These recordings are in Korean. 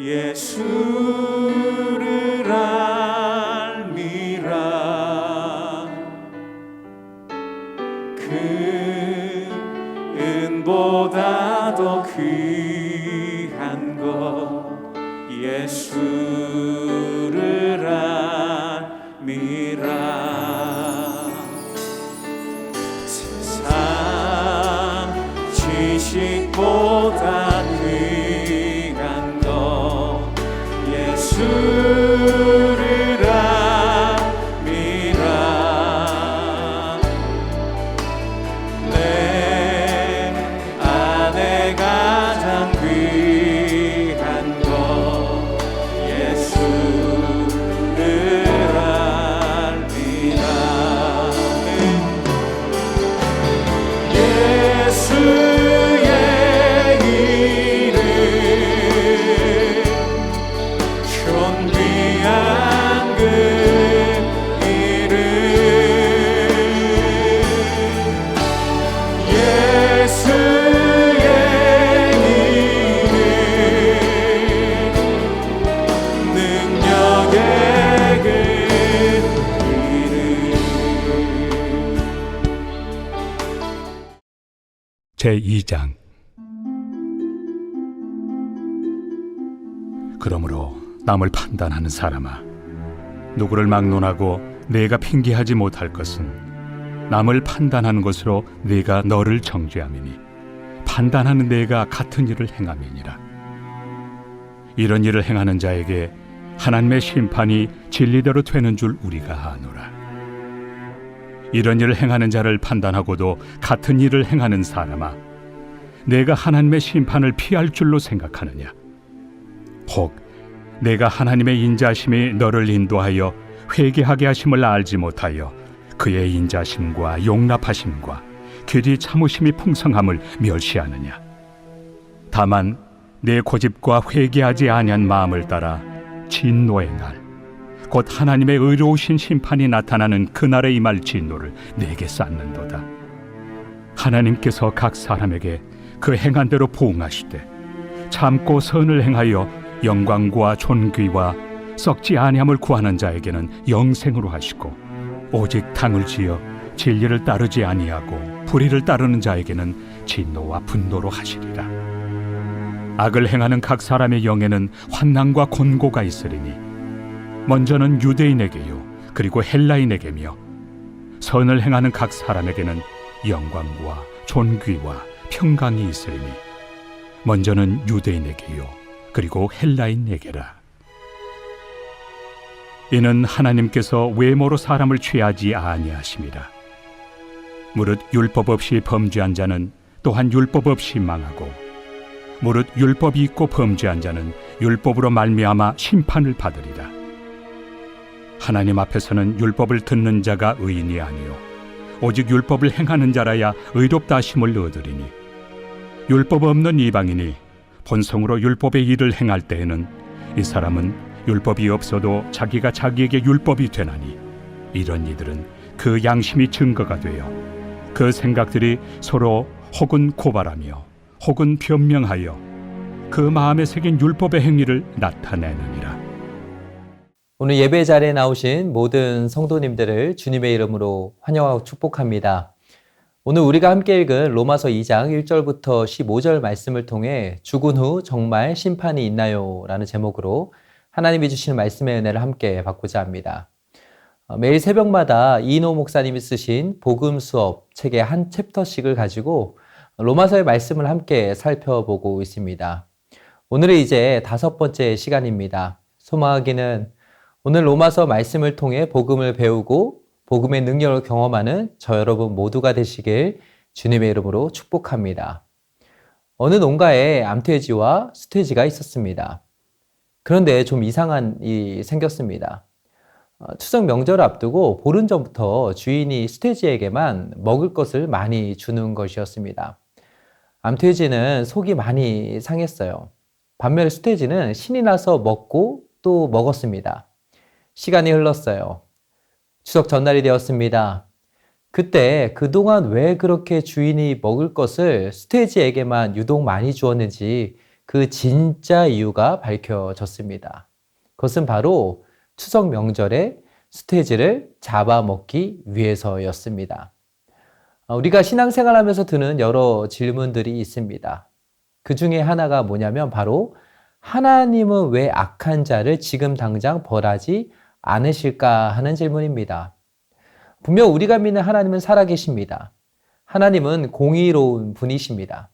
예수를 알미라. 은보다 더 귀한 것 예수를 알미라. 세상 지식보다 귀한 것 예수를 알미라. 내 안에 가장 귀한 것 예수를 알미라. 예수의 이름 존귀한 그 이름 예수의 이름 능력의 그 이름. 제2장. 그러므로 남을 판단하는 사람아, 누구를 막론하고 내가 핑계하지 못할 것은 남을 판단하는 것으로 네가 너를 정죄함이니 판단하는 내가 같은 일을 행함이니라. 이런 일을 행하는 자에게 하나님의 심판이 진리대로 되는 줄 우리가 아노라. 이런 일을 행하는 자를 판단하고도 같은 일을 행하는 사람아, 내가 하나님의 심판을 피할 줄로 생각하느냐? 혹 내가 하나님의 인자심이 너를 인도하여 회개하게 하심을 알지 못하여 그의 인자심과 용납하심과 길이 참으심이 풍성함을 멸시하느냐? 다만 내 고집과 회개하지 아니한 마음을 따라 진노의 날, 곧 하나님의 의로우신 심판이 나타나는 그날에 임할 진노를 내게 쌓는도다. 하나님께서 각 사람에게 그 행한 대로 보응하시되 참고 선을 행하여 영광과 존귀와 썩지 아니함을 구하는 자에게는 영생으로 하시고, 오직 당을 지어 진리를 따르지 아니하고 불의를 따르는 자에게는 진노와 분노로 하시리라. 악을 행하는 각 사람의 영에는 환난과 곤고가 있으리니 먼저는 유대인에게요 그리고 헬라인에게며, 선을 행하는 각 사람에게는 영광과 존귀와 평강이 있으리니 먼저는 유대인에게요 그리고 헬라인에게라. 이는 하나님께서 외모로 사람을 취하지 아니하심이라. 무릇 율법 없이 범죄한 자는 또한 율법 없이 망하고, 무릇 율법이 있고 범죄한 자는 율법으로 말미암아 심판을 받으리라. 하나님 앞에서는 율법을 듣는 자가 의인이 아니요 오직 율법을 행하는 자라야 의롭다 하심을 얻으리니, 율법 없는 이방인이 본성으로 율법의 일을 행할 때에는 이 사람은 율법이 없어도 자기가 자기에게 율법이 되나니, 이런 이들은 그 양심이 증거가 되어 그 생각들이 서로 혹은 고발하며 혹은 변명하여 그 마음에 새긴 율법의 행위를 나타내느니라. 오늘 예배 자리에 나오신 모든 성도님들을 주님의 이름으로 환영하고 축복합니다. 오늘 우리가 함께 읽은 로마서 2장 1절부터 15절 말씀을 통해 죽은 후 정말 심판이 있나요? 라는 제목으로 하나님이 주시는 말씀의 은혜를 함께 받고자 합니다. 매일 새벽마다 이인호 목사님이 쓰신 복음 수업 책의 한 챕터씩을 가지고 로마서의 말씀을 함께 살펴보고 있습니다. 오늘은 이제 5번째 시간입니다. 소망하기는 오늘 로마서 말씀을 통해 복음을 배우고 복음의 능력을 경험하는 저 여러분 모두가 되시길 주님의 이름으로 축복합니다. 어느 농가에 암돼지와 수돼지가 있었습니다. 그런데 좀 이상한 일이 생겼습니다. 추석 명절을 앞두고 보름 전부터 주인이 수돼지에게만 먹을 것을 많이 주는 것이었습니다. 암돼지는 속이 많이 상했어요. 반면에 수돼지는 신이 나서 먹고 또 먹었습니다. 시간이 흘렀어요. 추석 전날이 되었습니다. 그때 그동안 왜 그렇게 주인이 먹을 것을 수돼지에게만 유독 많이 주었는지 그 진짜 이유가 밝혀졌습니다. 그것은 바로 추석 명절에 스테이지를 잡아먹기 위해서였습니다. 우리가 신앙생활하면서 드는 여러 질문들이 있습니다. 그 중에 하나가 뭐냐면 바로 하나님은 왜 악한 자를 지금 당장 벌하지 않으실까 하는 질문입니다. 분명 우리가 믿는 하나님은 살아계십니다. 하나님은 공의로운 분이십니다.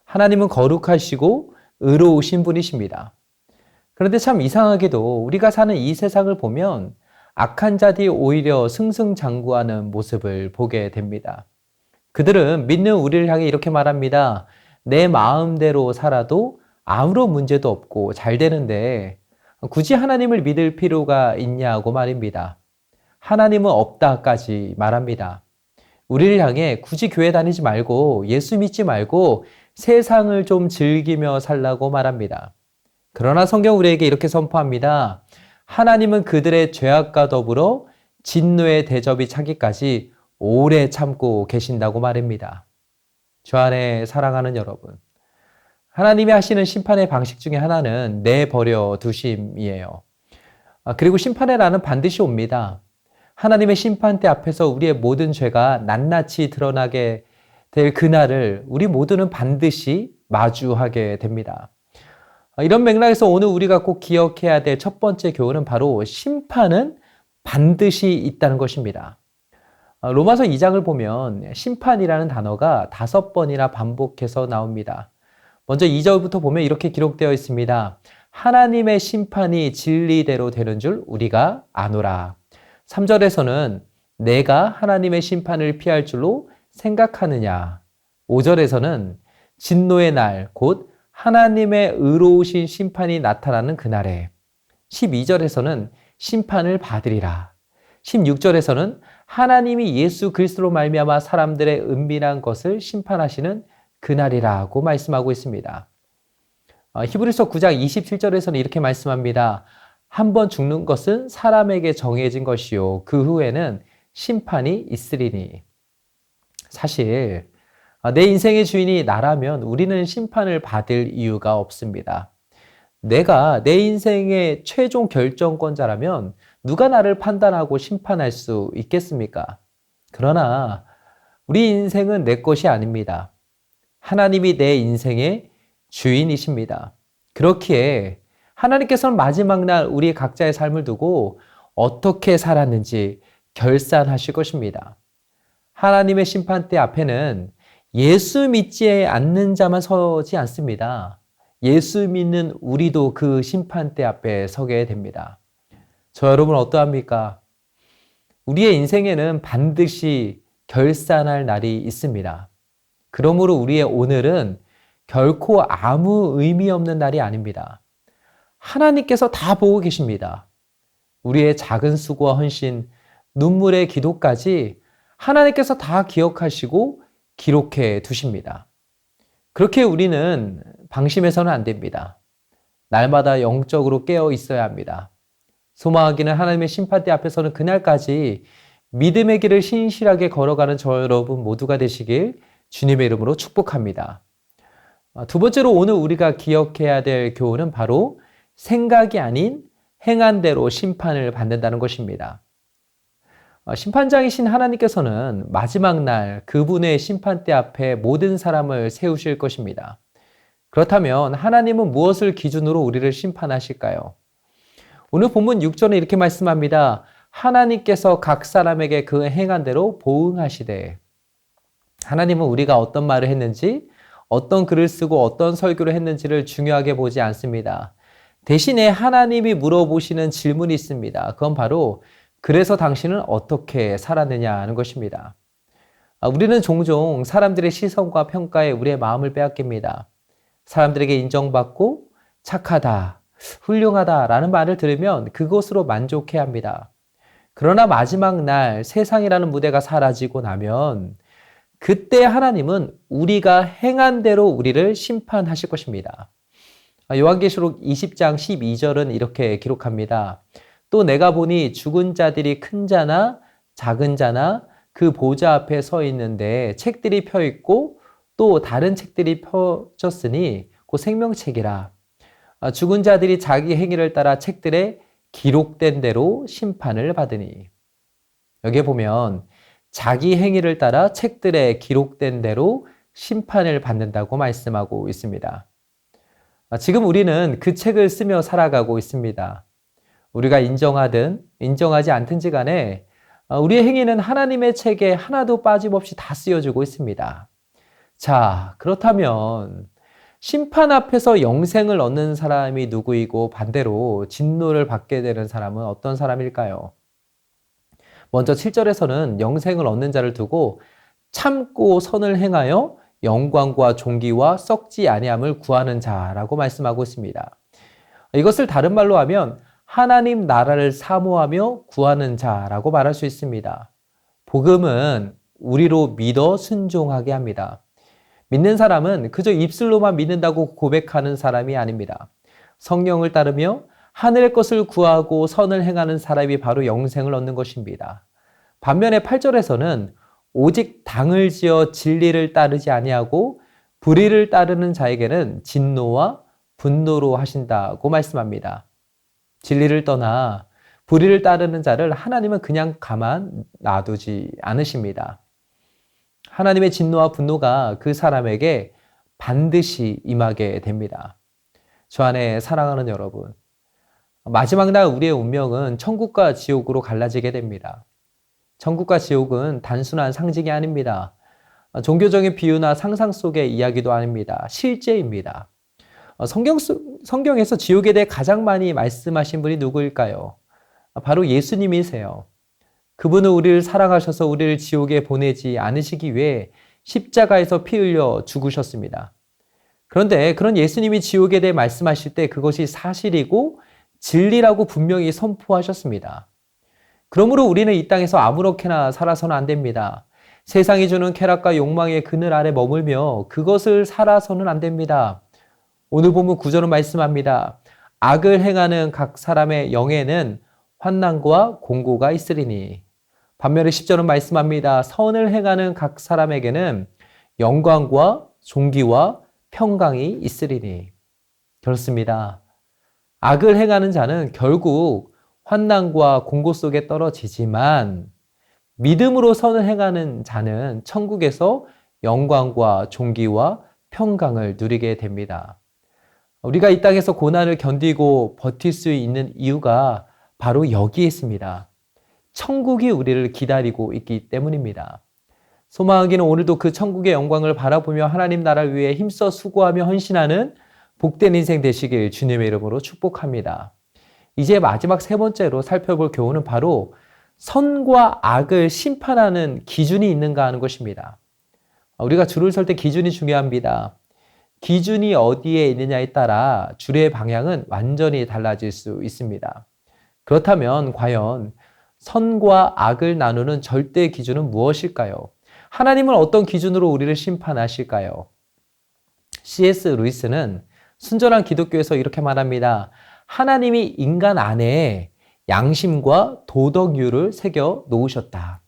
하나님은 거룩하시고 의로우신 분이십니다. 그런데 참 이상하게도 우리가 사는 이 세상을 보면 악한 자들이 오히려 승승장구하는 모습을 보게 됩니다. 그들은 믿는 우리를 향해 이렇게 말합니다. 내 마음대로 살아도 아무런 문제도 없고 잘 되는데 굳이 하나님을 믿을 필요가 있냐고 말입니다. 하나님은 없다까지 말합니다. 우리를 향해 굳이 교회 다니지 말고 예수 믿지 말고 세상을 좀 즐기며 살라고 말합니다. 그러나 성경 우리에게 이렇게 선포합니다. 하나님은 그들의 죄악과 더불어 진노의 대접이 차기까지 오래 참고 계신다고 말입니다. 주 안에 사랑하는 여러분, 하나님이 하시는 심판의 방식 중에 하나는 내버려 두심이에요. 그리고 심판의 날은 반드시 옵니다. 하나님의 심판대 앞에서 우리의 모든 죄가 낱낱이 드러나게 될 그날을 우리 모두는 반드시 마주하게 됩니다. 이런 맥락에서 오늘 우리가 꼭 기억해야 될 첫 번째 교훈은 바로 심판은 반드시 있다는 것입니다. 로마서 2장을 보면 심판이라는 단어가 5번이나 반복해서 나옵니다. 먼저 2절부터 보면 이렇게 기록되어 있습니다. 하나님의 심판이 진리대로 되는 줄 우리가 아노라. 3절에서는 내가 하나님의 심판을 피할 줄로 생각하느냐. 5절에서는 진노의 날, 곧 하나님의 의로우신 심판이 나타나는 그날에. 12절에서는 심판을 받으리라. 16절에서는 하나님이 예수 그리스도로 말미암아 사람들의 은밀한 것을 심판하시는 그날이라고 말씀하고 있습니다. 히브리서 9장 27절에서는 이렇게 말씀합니다. 한 번 죽는 것은 사람에게 정해진 것이요 그 후에는 심판이 있으리니. 사실 내 인생의 주인이 나라면 우리는 심판을 받을 이유가 없습니다. 내가 내 인생의 최종 결정권자라면 누가 나를 판단하고 심판할 수 있겠습니까? 그러나 우리 인생은 내 것이 아닙니다. 하나님이 내 인생의 주인이십니다. 그렇기에 하나님께서는 마지막 날 우리 각자의 삶을 두고 어떻게 살았는지 결산하실 것입니다. 하나님의 심판대 앞에는 예수 믿지 않는 자만 서지 않습니다. 예수 믿는 우리도 그 심판대 앞에 서게 됩니다. 저 여러분 어떠합니까? 우리의 인생에는 반드시 결산할 날이 있습니다. 그러므로 우리의 오늘은 결코 아무 의미 없는 날이 아닙니다. 하나님께서 다 보고 계십니다. 우리의 작은 수고와 헌신, 눈물의 기도까지 하나님께서 다 기억하시고 기록해 두십니다. 그렇게 우리는 방심해서는 안 됩니다. 날마다 영적으로 깨어 있어야 합니다. 소망하기는 하나님의 심판대 앞에서는 그날까지 믿음의 길을 신실하게 걸어가는 저 여러분 모두가 되시길 주님의 이름으로 축복합니다. 두 번째로 오늘 우리가 기억해야 될 교훈은 바로 생각이 아닌 행한 대로 심판을 받는다는 것입니다. 심판장이신 하나님께서는 마지막 날 그분의 심판대 앞에 모든 사람을 세우실 것입니다. 그렇다면 하나님은 무엇을 기준으로 우리를 심판하실까요? 오늘 본문 6절에 이렇게 말씀합니다. 하나님께서 각 사람에게 그 행한 대로 보응하시되. 하나님은 우리가 어떤 말을 했는지, 어떤 글을 쓰고 어떤 설교를 했는지를 중요하게 보지 않습니다. 대신에 하나님이 물어보시는 질문이 있습니다. 그건 바로 그래서 당신은 어떻게 살았느냐 하는 것입니다. 우리는 종종 사람들의 시선과 평가에 우리의 마음을 빼앗깁니다. 사람들에게 인정받고 착하다, 훌륭하다라는 말을 들으면 그것으로 만족해야 합니다. 그러나 마지막 날 세상이라는 무대가 사라지고 나면 그때 하나님은 우리가 행한 대로 우리를 심판하실 것입니다. 요한계시록 20장 12절은 이렇게 기록합니다. 또 내가 보니 죽은 자들이 큰 자나 작은 자나 그 보좌 앞에 서 있는데 책들이 펴 있고 또 다른 책들이 펴졌으니 그 생명책이라. 죽은 자들이 자기 행위를 따라 책들에 기록된 대로 심판을 받으니. 여기에 보면 자기 행위를 따라 책들에 기록된 대로 심판을 받는다고 말씀하고 있습니다. 지금 우리는 그 책을 쓰며 살아가고 있습니다. 우리가 인정하든 인정하지 않든지 간에 우리의 행위는 하나님의 책에 하나도 빠짐없이 다 쓰여지고 있습니다. 자, 그렇다면 심판 앞에서 영생을 얻는 사람이 누구이고 반대로 진노를 받게 되는 사람은 어떤 사람일까요? 먼저 7절에서는 영생을 얻는 자를 두고 참고 선을 행하여 영광과 존귀와 썩지 아니함을 구하는 자라고 말씀하고 있습니다. 이것을 다른 말로 하면 하나님 나라를 사모하며 구하는 자라고 말할 수 있습니다. 복음은 우리로 믿어 순종하게 합니다. 믿는 사람은 그저 입술로만 믿는다고 고백하는 사람이 아닙니다. 성령을 따르며 하늘의 것을 구하고 선을 행하는 사람이 바로 영생을 얻는 것입니다. 반면에 8절에서는 오직 당을 지어 진리를 따르지 아니하고 불의를 따르는 자에게는 진노와 분노로 하신다고 말씀합니다. 진리를 떠나 불의를 따르는 자를 하나님은 그냥 가만 놔두지 않으십니다. 하나님의 진노와 분노가 그 사람에게 반드시 임하게 됩니다. 저 안에 사랑하는 여러분, 마지막 날 우리의 운명은 천국과 지옥으로 갈라지게 됩니다. 천국과 지옥은 단순한 상징이 아닙니다. 종교적인 비유나 상상 속의 이야기도 아닙니다. 실제입니다. 성경에서 지옥에 대해 가장 많이 말씀하신 분이 누구일까요? 바로 예수님이세요. 그분은 우리를 사랑하셔서 우리를 지옥에 보내지 않으시기 위해 십자가에서 피 흘려 죽으셨습니다. 그런데 그런 예수님이 지옥에 대해 말씀하실 때 그것이 사실이고 진리라고 분명히 선포하셨습니다. 그러므로 우리는 이 땅에서 아무렇게나 살아서는 안 됩니다. 세상이 주는 쾌락과 욕망의 그늘 아래 머물며 그것을 살아서는 안 됩니다. 오늘 본문 9절은 말씀합니다. 악을 행하는 각 사람의 영에는 환난과 공고가 있으리니. 반면에 10절은 말씀합니다. 선을 행하는 각 사람에게는 영광과 존귀와 평강이 있으리니. 그렇습니다. 악을 행하는 자는 결국 환난과 공고 속에 떨어지지만 믿음으로 선을 행하는 자는 천국에서 영광과 존귀와 평강을 누리게 됩니다. 우리가 이 땅에서 고난을 견디고 버틸 수 있는 이유가 바로 여기에 있습니다. 천국이 우리를 기다리고 있기 때문입니다. 소망하기는 오늘도 그 천국의 영광을 바라보며 하나님 나라를 위해 힘써 수고하며 헌신하는 복된 인생 되시길 주님의 이름으로 축복합니다. 이제 마지막 세 번째로 살펴볼 교훈은 바로 선과 악을 심판하는 기준이 있는가 하는 것입니다. 우리가 줄을 설 때 기준이 중요합니다. 기준이 어디에 있느냐에 따라 줄의 방향은 완전히 달라질 수 있습니다. 그렇다면 과연 선과 악을 나누는 절대 기준은 무엇일까요? 하나님은 어떤 기준으로 우리를 심판하실까요? C.S. 루이스는 순전한 기독교에서 이렇게 말합니다. 하나님이 인간 안에 양심과 도덕률을 새겨 놓으셨다.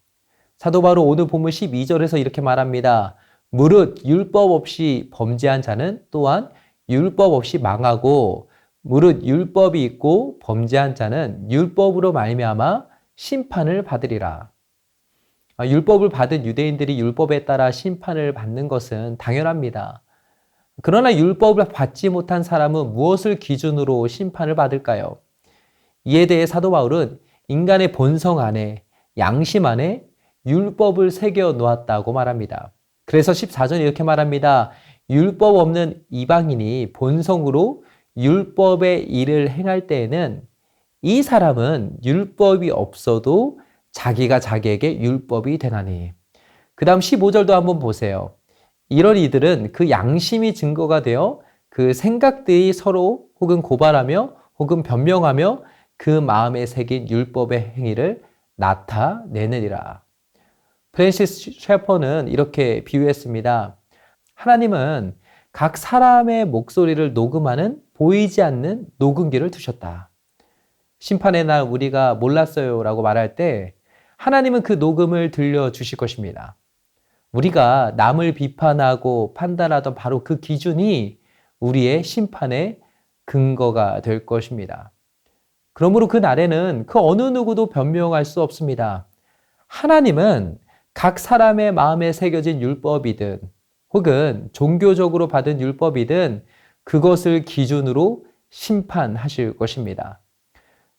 사도 바로 오늘 본문 12절에서 이렇게 말합니다. 무릇 율법 없이 범죄한 자는 또한 율법 없이 망하고 무릇 율법이 있고 범죄한 자는 율법으로 말미암아 심판을 받으리라. 율법을 받은 유대인들이 율법에 따라 심판을 받는 것은 당연합니다. 그러나 율법을 받지 못한 사람은 무엇을 기준으로 심판을 받을까요? 이에 대해 사도 바울은 인간의 본성 안에, 양심 안에 율법을 새겨 놓았다고 말합니다. 그래서 14절에 이렇게 말합니다. 율법 없는 이방인이 본성으로 율법의 일을 행할 때에는 이 사람은 율법이 없어도 자기가 자기에게 율법이 되나니. 그 다음 15절도 한번 보세요. 이런 이들은 그 양심이 증거가 되어 그 생각들이 서로 혹은 고발하며 혹은 변명하며 그 마음에 새긴 율법의 행위를 나타내느니라. 프랜시스 셰퍼는 이렇게 비유했습니다. 하나님은 각 사람의 목소리를 녹음하는 보이지 않는 녹음기를 두셨다. 심판의 날 우리가 몰랐어요 라고 말할 때 하나님은 그 녹음을 들려주실 것입니다. 우리가 남을 비판하고 판단하던 바로 그 기준이 우리의 심판의 근거가 될 것입니다. 그러므로 그 날에는 그 어느 누구도 변명할 수 없습니다. 하나님은 각 사람의 마음에 새겨진 율법이든 혹은 종교적으로 받은 율법이든 그것을 기준으로 심판하실 것입니다.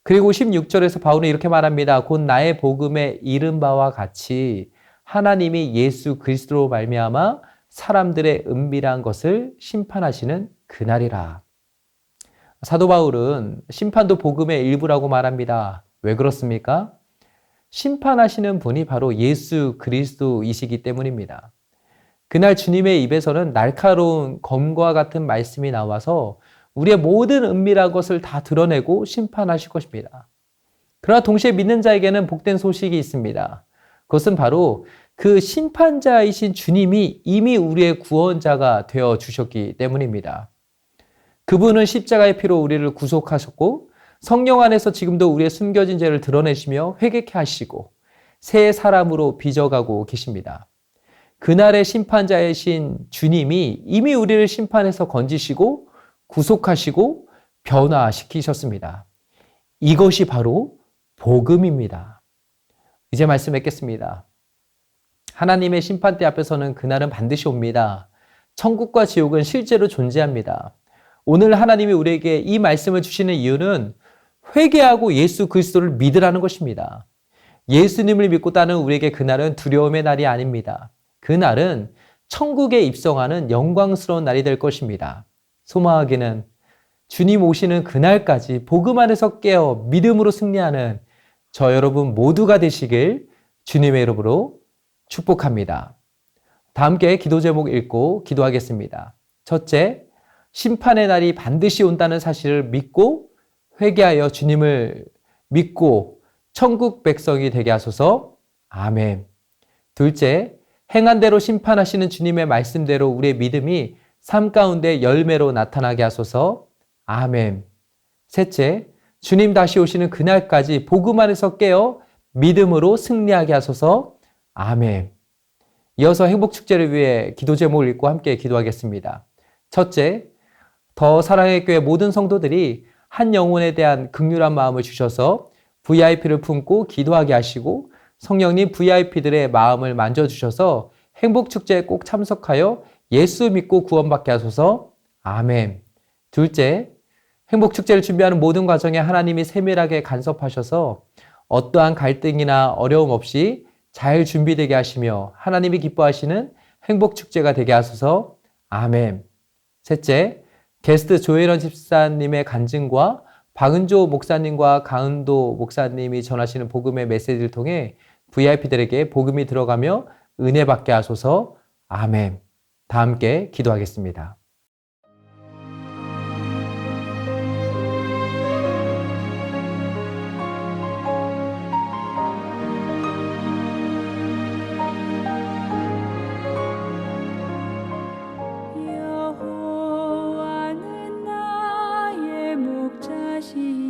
그리고 16절에서 바울은 이렇게 말합니다. 곧 나의 복음에 이른 바와 같이 하나님이 예수 그리스도로 말미암아 사람들의 은밀한 것을 심판하시는 그날이라. 사도 바울은 심판도 복음의 일부라고 말합니다. 왜 그렇습니까? 심판하시는 분이 바로 예수 그리스도이시기 때문입니다. 그날 주님의 입에서는 날카로운 검과 같은 말씀이 나와서 우리의 모든 은밀한 것을 다 드러내고 심판하실 것입니다. 그러나 동시에 믿는 자에게는 복된 소식이 있습니다. 그것은 바로 그 심판자이신 주님이 이미 우리의 구원자가 되어 주셨기 때문입니다. 그분은 십자가의 피로 우리를 구속하셨고 성령 안에서 지금도 우리의 숨겨진 죄를 드러내시며 회개케 하시고 새 사람으로 빚어가고 계십니다. 그날의 심판자이신 주님이 이미 우리를 심판해서 건지시고 구속하시고 변화시키셨습니다. 이것이 바로 복음입니다. 이제 말씀 맺겠습니다. 하나님의 심판대 앞에서는 그날은 반드시 옵니다. 천국과 지옥은 실제로 존재합니다. 오늘 하나님이 우리에게 이 말씀을 주시는 이유는 회개하고 예수 그리스도를 믿으라는 것입니다. 예수님을 믿고 따르는 우리에게 그날은 두려움의 날이 아닙니다. 그날은 천국에 입성하는 영광스러운 날이 될 것입니다. 소망하기는 주님 오시는 그날까지 복음 안에서 깨어 믿음으로 승리하는 저 여러분 모두가 되시길 주님의 이름으로 축복합니다. 다 함께 기도 제목 읽고 기도하겠습니다. 첫째, 심판의 날이 반드시 온다는 사실을 믿고 회개하여 주님을 믿고 천국 백성이 되게 하소서. 아멘. 둘째, 행한 대로 심판하시는 주님의 말씀대로 우리의 믿음이 삶 가운데 열매로 나타나게 하소서. 아멘. 셋째, 주님 다시 오시는 그날까지 복음 안에서 깨어 믿음으로 승리하게 하소서. 아멘. 이어서 행복축제를 위해 기도 제목을 읽고 함께 기도하겠습니다. 첫째, 더 사랑의 교회 모든 성도들이 한 영혼에 대한 긍휼한 마음을 주셔서 VIP를 품고 기도하게 하시고 성령님 VIP들의 마음을 만져주셔서 행복축제에 꼭 참석하여 예수 믿고 구원받게 하소서. 아멘. 둘째, 행복축제를 준비하는 모든 과정에 하나님이 세밀하게 간섭하셔서 어떠한 갈등이나 어려움 없이 잘 준비되게 하시며 하나님이 기뻐하시는 행복축제가 되게 하소서. 아멘. 셋째, 게스트 조혜련 집사님의 간증과 박은조 목사님과 강은도 목사님이 전하시는 복음의 메시지를 통해 VIP들에게 복음이 들어가며 은혜 받게 하소서. 아멘. 다 함께 기도하겠습니다. 여호와는 나의 목자시